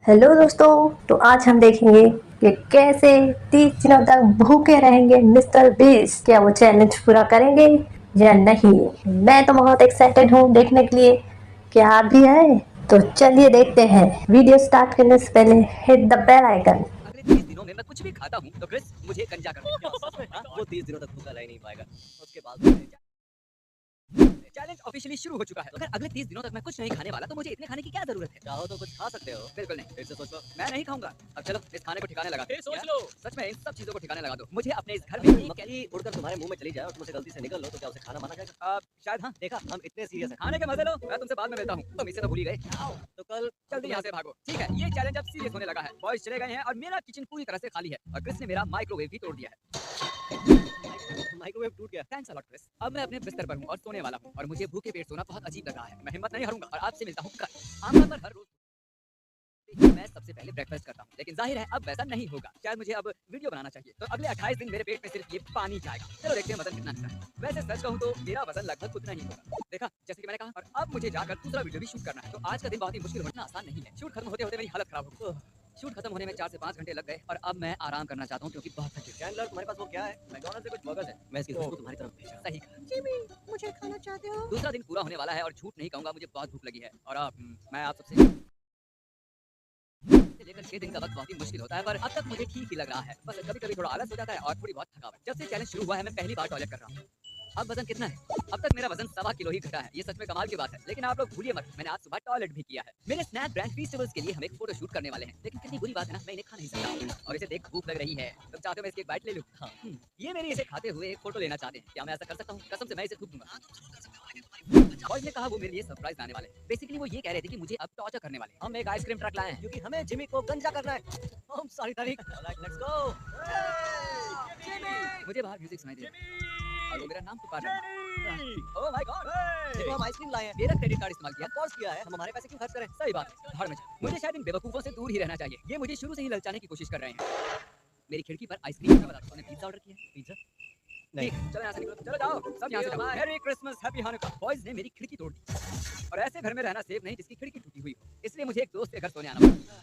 Hello दोस्तों। तो आज हम देखेंगे कि कैसे 30 दिनों तक भूखे रहेंगे मिस्टर बीस्ट। क्या वो चैलेंज पूरा करेंगे या नहीं। मैं तो बहुत एक्साइटेड हूँ देखने के लिए। क्या आप भी है? तो चलिए देखते हैं। वीडियो स्टार्ट करने से पहले हिट द बेल आइकन। अगले 30 दिनों में मैं कुछ भी खाता हूँ तो क्रिस मुझे गंजा कर देगा। वो 30 दिनों तक भूखा रह नहीं पाएगा। उसके बाद चैलेंज ऑफिशियली शुरू हो चुका है। अगर अगले 30 दिनों तक मैं कुछ नहीं खाने वाला तो मुझे इतने खाने की क्या जरूरत है? चाहो तो कुछ खा सकते हो। बिल्कुल नहीं। फिर से सोच लो। मैं नहीं खाऊंगा। अब चलो इस खाने को ठिकाने लगा दो। सोच लो। सच में इन सब चीजों को ठिकाने लगा दो। मुझे अपने इस घर में एक मक्खी उड़कर तुम्हारे मुंह में चली जाए और तुम उसे गलती से निकल लो तो क्या उसे खाना माना जाएगा? शायद हाँ। देखा, हम इतने सीरियस हैं। खाने के मजे लो। मैं तुमसे बाद में मिलता हूँ। तुम इसे तो भूल ही गए। तो कल जल्दी यहाँ से भागो। ठीक है, ये चैलेंज अब सीरियस होने लगा है। बॉयज चले गए हैं और मेरा किचन पूरी तरह से खाली है और क्रिस ने मेरा माइक्रोवेव भी तोड़ दिया है। माइक्रोवेव टूट गया। Thanks a lot Chris. अब मैं अपने बिस्तर पर हूँ और सोने वाला हूँ और मुझे भूखे पेट सोना बहुत अजीब लग रहा है। मैं हिम्मत नहीं हारूंगा और आपसे मिलता हूँ कल। आमतौर पर हर रोज मैं सबसे पहले ब्रेकफास्ट करता हूँ, लेकिन जाहिर है अब वैसा नहीं होगा। शायद मुझे अब वीडियो बनाना चाहिए। तो अगले 28 दिन मेरे पेट में सिर्फ ये पानी जाएगा। चलो देखते हैं वजन कितना अच्छा है। वैसे सच कहूँ तो मेरा वजन लगभग उतना ही होगा। देखा, जैसे कि मैंने कहा। और अब मुझे जाकर दूसरा वीडियो भी शूट करना है। तो आज का दिन बहुत ही मुश्किल होना आसान नहीं है। शूट खत्म होते होते मेरी हालत खराब हो गई। शूट खत्म होने में 4 से 5 घंटे लग गए और अब मैं आराम करना चाहता हूँ क्योंकि बहुत थक गया। चैंडलर, तुम्हारे पास वो क्या है? मैकडॉनल्ड्स से कुछ बर्गर्स है। मैं इसकी खुशबू तुम्हारी तरफ भेजा। सही कहा। जिमी, मुझे खाना चाहते हो? दूसरा दिन पूरा होने वाला है और झूठ नहीं कहूंगा, मुझे बहुत भूख लगी है। और मैं आप सबसे लेकर 6 दिन का वक्त बहुत ही मुश्किल होता है, पर अब तक मुझे ठीक ही लग रहा है। बस कभी-कभी थोड़ा आलस हो जाता है और थोड़ी बहुत थकावट। जब से चैलेंज शुरू हुआ है मैं पहली बार टॉयलेट कर रहा हूँ। अब वजन कितना है? अब तक मेरा वजन 1.25 किलो ही घटा है। ये सच में कमाल की बात है। लेकिन आप लोग भूलिए मत, मैंने आज सुबह टॉयलेट भी किया है। मेरे स्नैप ब्रांड फेस्टिवल्स के लिए हम एक फोटो शूट करने वाले हैं। लेकिन कितनी बुरी बात है ना, मैं इन्हें खा नहीं सकता और इसे देख भूख लग रही है। तुम चाहते हो मैं इसकी एक बाइट ले लूं? हाँ। ये मेरी इसे खाते हुए एक फोटो लेना चाहते हैं। क्या मैं ऐसा कर सकता हूँ? कसम से मैं इसे थूक दूंगा। बॉयज ने कहा वो मेरे लिए सरप्राइज लाने वाले हैं। बेसिकली वो ये कह रहे थे कि मुझे अब टॉर्चर करने वाले हैं। हम एक आइसक्रीम ट्रक लाए हैं क्योंकि हमें जिमी को गंजा करना है। हम सारी तारीख। Alright, let's go. मुझे बाहर म्यूजिक सुनाई दे रहा है और वो मेरा नाम पुकार रहे हैं। Oh my God! देखो, हम आइसक्रीम लाए हैं। मेरा क्रेडिट कार्ड इस्तेमाल किया। ऑफ कोर्स किया है। हम हमारे पैसे क्यों खर्च करें? सही बात है। भाड़ में जाए। मुझे शायद इन बेवकूफों से दूर ही रहना चाहिए। ये मुझे शुरू से ही ललचाने की कोशिश कर रहे हैं। मेरी खिड़की पर आइसक्रीम का बताता हूं। पिज्जा ऑर्डर किया है। पिज्जा? नहीं, चलो यहाँ से निकलो। चलो जाओ, सब यहाँ से जाओ। Merry Christmas, happy हानुका। बॉयज ने मेरी खिड़की तोड़ दी और ऐसे घर में रहना सेफ नहीं जिसकी खिड़की टूटी हुई हो। इसलिए मुझे एक दोस्त के घर सोने आना पड़ा।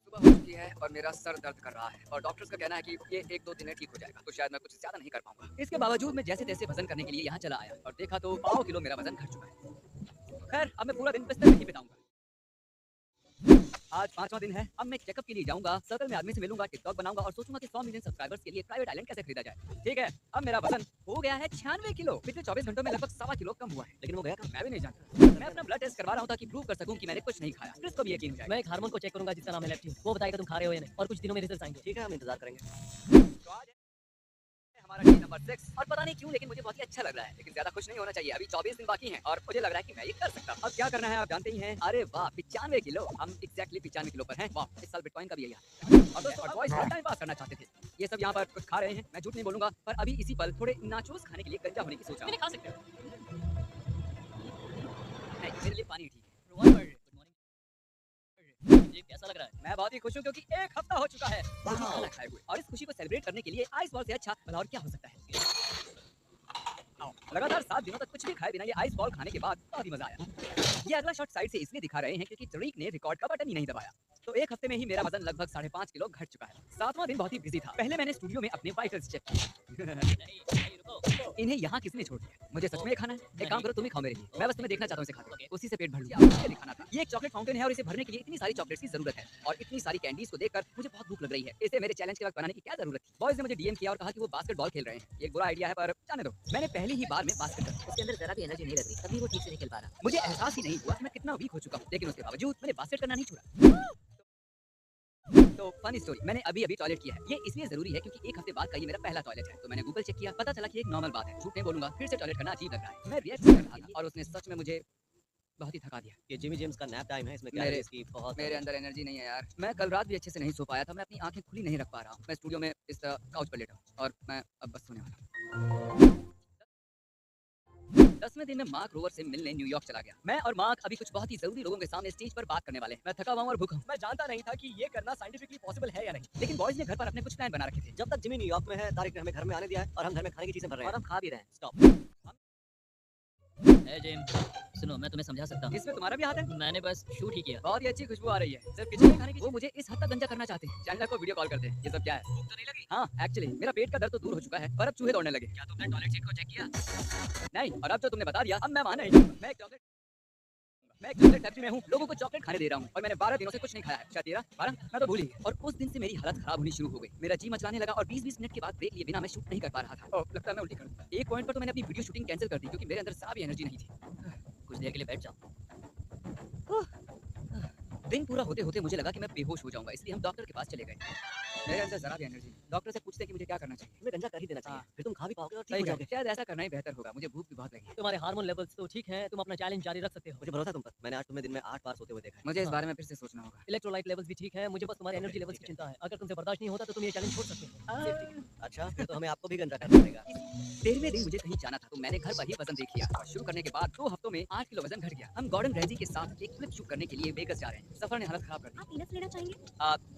सुबह हो चुकी है और मेरा सर दर्द कर रहा है और डॉक्टर्स का कहना है कि ये 1-2 दिन में ठीक हो जाएगा। तो शायद मैं कुछ ज्यादा नहीं कर पाऊंगा। इसके बावजूद मैं जैसे तैसे वजन करने के लिए यहाँ चला आया और देखा तो 5 किलो मेरा वजन घट चुका है। खैर, अब मैं पूरा दिन बिस्तर में ही बिताऊंगा। आज 5वां दिन है। अब मैं चेकअप के लिए जाऊंगा, सर्कल में आदमी से मिलूंगा, टिकटॉक बनाऊंगा और सोचूंगा कि 100 मिलियन सब्सक्राइबर्स के लिए प्राइवेट आइलैंड कैसे खरीदा जाए। ठीक है, अब मेरा वजन हो गया है 96 किलो। पिछले 24 घंटों में लगभग 1.25 किलो कम हुआ है। लेकिन वो गया कहाँ? मैं भी नहीं जानता। मैं अपना ब्लड टेस्ट करवा रहा हूँ ताकि प्रूव कर सकूं कि मैंने कुछ नहीं खाया। क्रिस को भी यकीन हो जाए। मैं एक हार्मोन को चेक करूंगा जिसका नाम है लेप्टिन। वो बताएगा तुम खा रहे हो या नहीं और कुछ दिनों में रिजल्ट आएंगे। ठीक है, हम इंतजार करेंगे। तो आज है हमारा डे नंबर 6 और पता नहीं क्यों लेकिन मुझे बहुत ही अच्छा लग रहा है। लेकिन ज्यादा खुश नहीं होना चाहिए। अभी 24 दिन बाकी हैं और मुझे लग रहा है कि मैं ये कर सकता हूँ। अब क्या करना है आप जानते ही हैं। अरे वाह, 95 किलो। हम एग्जैक्टली 95 किलो पर हैं। वाह, इस साल बिटकॉइन का भी यही हाल है। और दोस्तों, बॉयज टाइम पास करना चाहते थे। ये सब यहाँ पर कुछ खा रहे हैं। मैं झूठ नहीं बोलूंगा, पर अभी इसी पल थोड़े नाचोस खाने के लिए गंजा होने की सोच रहा हूँ। खा सकते हो। नहीं, मेरे लिए पानी ठीक है। Good morning. ये कैसा लग रहा है? मैं बहुत ही खुश हूँ क्योंकि 1 हफ्ता हो चुका है बाकी खाना खाए हुए और इस खुशी को सेलिब्रेट करने के लिए आइस बॉल से अच्छा भला और क्या हो सकता है। लगातार 7 दिनों तक कुछ भी खाए बिना ये आइस बॉल खाने के बाद बहुत ही मजा आया। ये अगला शॉट साइड से इसलिए दिखा रहे हैं क्योंकि तरीक ने रिकॉर्ड का बटन ही नहीं दबाया। तो 1 हफ्ते में ही मेरा वजन लगभग 5.5 किलो घट चुका है। 7वां दिन बहुत ही बिजी था। पहले मैंने स्टूडियो में अपने वाइटल्स चेक किए। नहीं, रुको। इन्हें यहाँ किसने छोड़ दिया? मुझे सच में ये खाना है? एक काम करो, तुम ही खाओ मेरे लिए। मैं बस तुम्हें देखना चाहता हूँ इसे खाते। उसी से पेट भर लूंगा। मुझे दिखाना था। ये एक चॉकलेट फाउंटेन है और इसे भरने के लिए इतनी सारी चॉकलेट्स की जरूरत है और इतनी सारी कैंडीज को देखकर मुझे बहुत भूख लग रही है। इसे मेरे चैलेंज के वक्त बनाने की क्या जरूरत थी? बॉयज ने मुझे डीएम किया और कहा कि वो बास्केटबॉल खेल रहे हैं। ये एक बुरा आइडिया है पर जाने दो। मैंने पहली ही बार में बास्केट उसके अंदर जरा भी एनर्जी नहीं लग रही, तभी वो ठीक से नहीं खेल पा रहा। मुझे एहसास ही नहीं हुआ कि मैं कितना वीक हो चुका हूँ। लेकिन उसके बावजूद मैंने बास्केट करना नहीं छोड़ा। तो फनी स्टोरी, मैंने अभी टॉयलेट किया है। ये इसलिए जरूरी है क्योंकि 1 हफ्ते बाद का ये मेरा पहला टॉयलेट है। तो मैंने गूगल चेक किया, पता चला कि एक नॉर्मल बात है। झूठ नहीं बोलूंगा, फिर से टॉयलेट करना अजीब लग रहा है। मैं रिएक्ट कर रहा था और उसने सच में मुझे बहुत ही थका दिया। ये जिमी जेम्स का नैप टाइम है। इसमें मेरे- कैलोरीज की बहुत मेरे अंदर एनर्जी नहीं है यार। मैं कल रात भी अच्छे से नहीं सो पाया था। मैं अपनी आंखें खुली नहीं रख पा रहा हूँ। मैं स्टूडियो में इस काउच पर लेटा हूँ और मैं अब बस सोने वाला हूँ। 10वें दिन में मार्क रोवर से मिलने न्यूयॉर्क चला गया। मैं और मार्क अभी कुछ बहुत ही जरूरी लोगों के सामने स्टेज पर बात करने वाले हैं। मैं थका हुआ हूं और भूखा हूं। मैं जानता नहीं था कि ये करना साइंटिफिकली पॉसिबल है या नहीं, लेकिन बॉयज ने घर पर अपने कुछ प्लान बना रखे थे। जब तक जिमी न्यूयॉर्क में है, तारिक ने हमें घर में आने दिया है और हम घर में खाने की चीजें भर रहे हैं। और हम खा भी रहे हैं। स्टॉप। जिम, सुनो मैं तुम्हें समझा सकता हूँ। इसमें तुम्हारा भी हाथ है? मैंने बस शूट ही किया। बहुत ही अच्छी खुशबू आ रही है। सिर्फ किचन में खाने की वो मुझे इस हद तक गंजा करना चाहते हैं। चैंडलर को वीडियो कॉल करते हैं। ये सब क्या है? भूख तो नहीं लगी? हाँ, एक्चुअली मेरा पेट का दर्द तो दूर हो चुका है, पर अब चूहे दौड़ने लगे। क्या तुमने टॉयलेट सीट को चेक किया? नहीं, और अब जो तुमने बता दिया, अब मैं मान नहीं जाऊंगा। मैं एक चॉकलेट फैक्ट्री में हूँ, लोगों को चॉकलेट खाने दे रहा हूँ और मैंने 12 दिनों से कुछ नहीं खाया है। क्या 13, 12? मैं तो भूल ही गया। और उस दिन से मेरी हालत खराब होनी शुरू हो गई। मेरा जी मचलाने लगा और 20-20 मिनट के बाद ब्रेक लिए बिना मैं शूट नहीं कर पा रहा था। ओह, लगता है मैं उल्टी करूँ। एक पॉइंट पर तो मैंने अपनी वीडियो शूटिंग कैंसिल कर दी क्योंकि मेरे अंदर जरा भी एनर्जी नहीं थी। कुछ देर के लिए बैठ जाओ। दिन पूरा होते होते मुझे लगा कि मैं बेहोश हो जाऊंगा, इसलिए हम डॉक्टर के पास चले गए। मेरे अंदर जरा भी एनर्जी नहीं। डॉक्टर से पूछते कि मुझे क्या करना चाहिए। तुम्हें गंजा कर ही देना चाहिए, फिर तुम खा भी पाओगे और ठीक सही हो कहा, जाओगे। शायद ऐसा करना ही बेहतर होगा। मुझे भूख भी बहुत लगी है। तुम्हारे हार्मोन लेवल्स तो ठीक हैं, तुम अपना चैलेंज जारी रख सकते हो। मुझे भरोसा है तुम पर। मैंने आज तुम्हें दिन में 8 बार सोते हुए देखा है। मुझे इस हाँ। बारे में फिर से सोचना होगा। इलेक्ट्रोलाइट लेवल्स भी ठीक हैं, मुझे बस तुम्हारे एनर्जी लेवल्स की चिंता है। अगर तुमसे बर्दाश्त नहीं होता तो तुम ये चैलेंज छोड़ सकते हो। अच्छा, फिर तो हमें आपको भी गंजा करना पड़ेगा। 13वें दिन मुझे कहीं जाना था तो मैंने घर पर ही वजन देख लिया और शुरू करने के बाद 2 हफ्तों में 8 किलो वजन घट गया। हम गॉर्डन रैमजी के साथ एक क्लिप शूट करने के लिए वेगस जा रहे हैं। सफर ने हालत खराब कर दी। आप पीनट्स लेना चाहेंगे?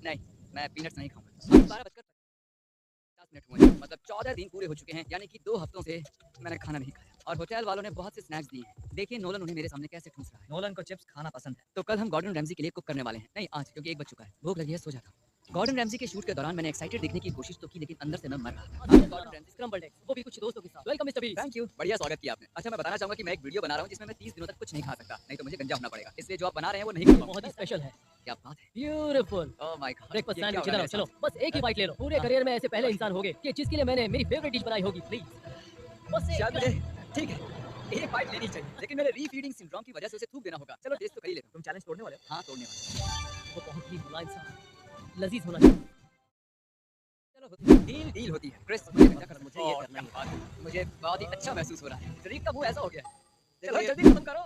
नहीं, मैं पीनट्स नहीं खाऊंगा। अब 12:50 हुए हैं, मतलब 14 दिन पूरे हो चुके हैं, यानी कि 2 हफ्तों से मैंने खाना नहीं खाया और होटल वालों ने बहुत से स्नैक्स दिए हैं। देखिए नोलन उन्हें मेरे सामने कैसे ठूस रहा है। नोलन को चिप्स खाना पसंद है। तो कल हम गॉर्डन रैमजी के लिए कुक करने वाले हैं। नहीं आज, क्योंकि 1 बज चुका है। भूख लगी है, सो जाता हूँ। गॉर्डन रैमजी के शूट के दौरान मैंने एक्साइटेड दिखने की कोशिश तो की, लेकिन अंदर से मैं मर रहा था। गॉर्डन रैमजी स्क्रम्बल्ड एग्स, वो भी कुछ दोस्तों के साथ। Welcome mister beast. Thank you, बढ़िया स्वागत किया आपने। अच्छा मैं बताना चाहूंगा कि मैं एक वीडियो बना रहा हूँ जिसमें मैं 30 दिनों तक कुछ नहीं खा सकता, नहीं तो मुझे गंजा होना पड़ेगा। इसलिए जो आप बना रहे हैं वो नहीं खा बहुत ही स्पेशल है। क्या बात है। Beautiful. Oh my God. Breakfast sandwich इधर आओ, चलो बस एक ही बाइट ले लो। पूरे करियर में ऐसे पहले इंसान होगे कि जिसके लिए मैंने मेरी फेवरेट डिश बनाई होगी। प्लीज बस शायद मुझे ठीक है एक बाइट लेनी चाहिए, लेकिन मेरे रीफीडिंग सिंड्रोम की वजह से उसे थूक देना होगा। चलो टेस्ट तो कर ही लेता हूं। तुम चैलेंज तोड़ने वाले हो? हाँ तोड़ने वाला। वो बहुत ही मुलायम सा लजीज होना चाहिए। चलो होती है डील, डील होती है। क्रिस मुझे गंजा कर, मुझे ये करना ही है। मुझे बहुत ही अच्छा महसूस हो रहा है। शरीर का मुंह ऐसा हो गया है। देखो चलो ये- जल्दी खत्म करो।